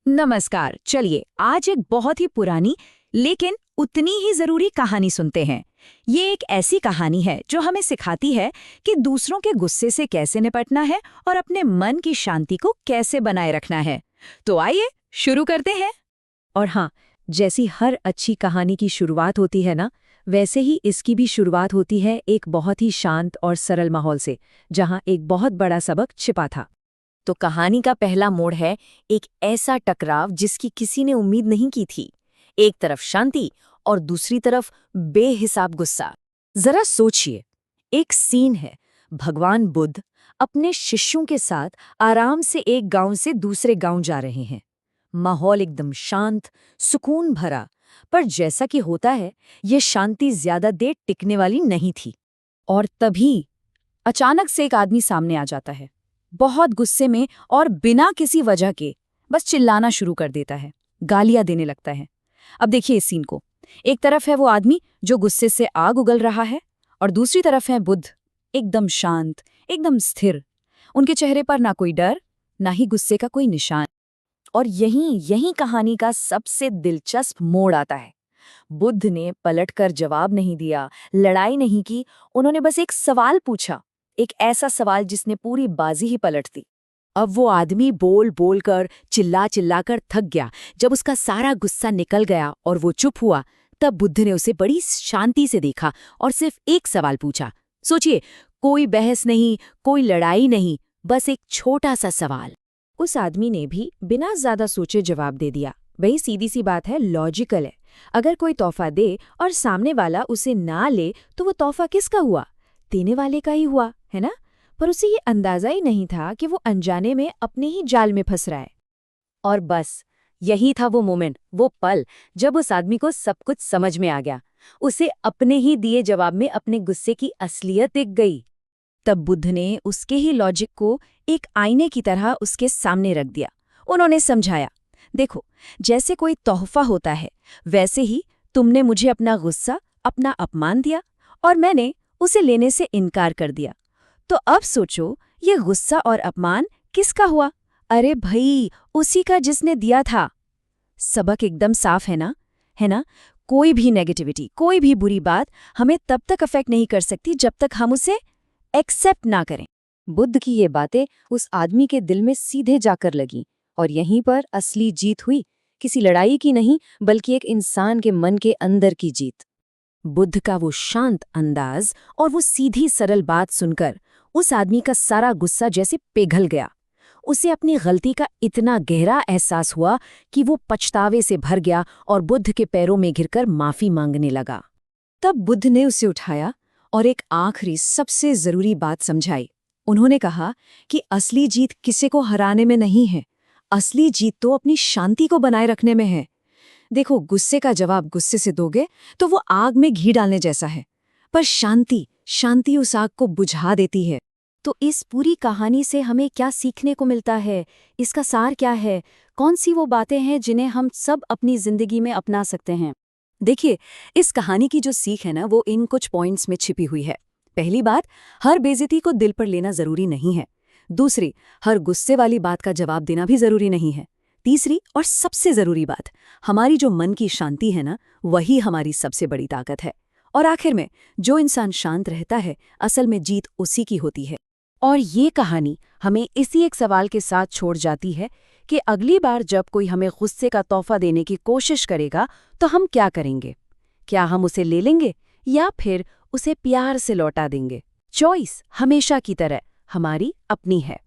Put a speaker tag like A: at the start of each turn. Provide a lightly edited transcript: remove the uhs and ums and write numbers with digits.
A: नमस्कार। चलिए आज एक बहुत ही पुरानी लेकिन उतनी ही जरूरी कहानी सुनते हैं। ये एक ऐसी कहानी है जो हमें सिखाती है कि दूसरों के गुस्से से कैसे निपटना है और अपने मन की शांति को कैसे बनाए रखना है। तो आइए शुरू करते हैं।
B: और हाँ, जैसी हर अच्छी कहानी की शुरुआत होती है ना, वैसे ही इसकी भी शुरुआत होती है एक बहुत ही शांत और सरल माहौल से, जहाँ एक बहुत बड़ा सबक छिपा था।
C: तो कहानी का पहला मोड़ है एक ऐसा टकराव जिसकी किसी ने उम्मीद नहीं की थी। एक तरफ शांति और दूसरी तरफ बेहिसाब गुस्सा। जरा सोचिए, एक सीन है, भगवान बुद्ध अपने शिष्यों के साथ आराम से एक गांव से दूसरे गांव जा रहे हैं। माहौल एकदम शांत, सुकून भरा। पर जैसा कि होता है, यह शांति ज्यादा देर टिकने वाली नहीं थी। और तभी अचानक से एक आदमी सामने आ जाता है, बहुत गुस्से में और बिना किसी वजह के बस चिल्लाना शुरू कर देता है, गालियां देने लगता है। अब देखिए इस सीन को। एक तरफ है वो आदमी जो गुस्से से आग उगल रहा है और दूसरी तरफ है बुद्ध, एकदम शांत, एकदम स्थिर। उनके चेहरे पर ना कोई डर, ना ही गुस्से का कोई निशान। और यही कहानी का सबसे दिलचस्प मोड़ आता है। बुद्ध ने पलटकर जवाब नहीं दिया, लड़ाई नहीं की, उन्होंने बस एक सवाल पूछा, एक ऐसा सवाल जिसने पूरी बाजी ही पलट दी। अब वो आदमी बोल बोल कर, चिल्ला चिल्ला कर थक गया। जब उसका सारा गुस्सा निकल गया और वो चुप हुआ, तब बुद्ध ने उसे बड़ी शांति से देखा और सिर्फ एक सवाल पूछा। सोचिए, कोई बहस नहीं, कोई लड़ाई नहीं, बस एक छोटा सा सवाल। उस आदमी ने भी बिना ज्यादा सोचे जवाब दे दिया। वही सीधी सी बात है, लॉजिकल है। अगर कोई तोहफा दे और सामने वाला उसे ना ले तो वो तोहफा किसका हुआ? देने वाले का ही हुआ, है ना? पर उसे ये अंदाजा ही नहीं था कि वो अनजाने में अपने ही जाल में फंस रहा है। और बस यही था वो मोमेंट, वो पल जब उस आदमी को सब कुछ समझ में आ गया। उसे अपने ही दिए जवाब में अपने गुस्से की असलियत दिख गई। तब बुद्ध ने उसके ही लॉजिक को एक आईने की तरह उसके सामने रख दिया। उन्होंने समझाया, देखो, जैसे कोई तोहफा होता है, वैसे ही तुमने मुझे अपना गुस्सा, अपना अपमान दिया और मैंने उसे लेने से इनकार कर दिया। तो अब सोचो, ये गुस्सा और अपमान किसका हुआ? अरे भई, उसी का जिसने दिया था। सबक एकदम साफ है ना? है ना? कोई भी नेगेटिविटी, कोई भी बुरी बात हमें तब तक अफेक्ट नहीं कर सकती जब तक हम उसे एक्सेप्ट ना करें। बुद्ध की ये बातें उस आदमी के दिल में सीधे जाकर लगीं और यहीं पर असली जीत हुई। किसी लड़ाई की नहीं, बल्कि एक इंसान के मन के अंदर की जीत। बुद्ध का वो शांत अंदाज और वो सीधी सरल बात सुनकर उस आदमी का सारा गुस्सा जैसे पिघल गया। उसे अपनी गलती का इतना गहरा एहसास हुआ कि वो पछतावे से भर गया और बुद्ध के पैरों में गिरकर माफी मांगने लगा। तब बुद्ध ने उसे उठाया और एक आखिरी सबसे जरूरी बात समझाई। उन्होंने कहा कि असली जीत किसी को हराने में नहीं है, असली जीत तो अपनी शांति को बनाए रखने में है। देखो, गुस्से का जवाब गुस्से से दोगे तो वो आग में घी डालने जैसा है, पर शांति उस आग को बुझा देती है। तो इस पूरी कहानी से हमें क्या सीखने को मिलता है? इसका सार क्या है? कौन सी वो बातें हैं जिन्हें हम सब अपनी जिंदगी में अपना सकते हैं? देखिए, इस कहानी की जो सीख है ना, वो इन कुछ पॉइंट्स में छिपी हुई है। पहली बात, हर बेइज्जती को दिल पर लेना जरूरी नहीं है। दूसरी, हर गुस्से वाली बात का जवाब देना भी जरूरी नहीं है। तीसरी और सबसे जरूरी बात, हमारी जो मन की शांति है ना, वही हमारी सबसे बड़ी ताकत है। और आखिर में, जो इंसान शांत रहता है, असल में जीत उसी की होती है। और ये कहानी हमें इसी एक सवाल के साथ छोड़ जाती है कि अगली बार जब कोई हमें गुस्से का तोहफा देने की कोशिश करेगा तो हम क्या करेंगे? क्या हम उसे ले लेंगे या फिर उसे प्यार से लौटा देंगे? चॉइस हमेशा की तरह हमारी अपनी है।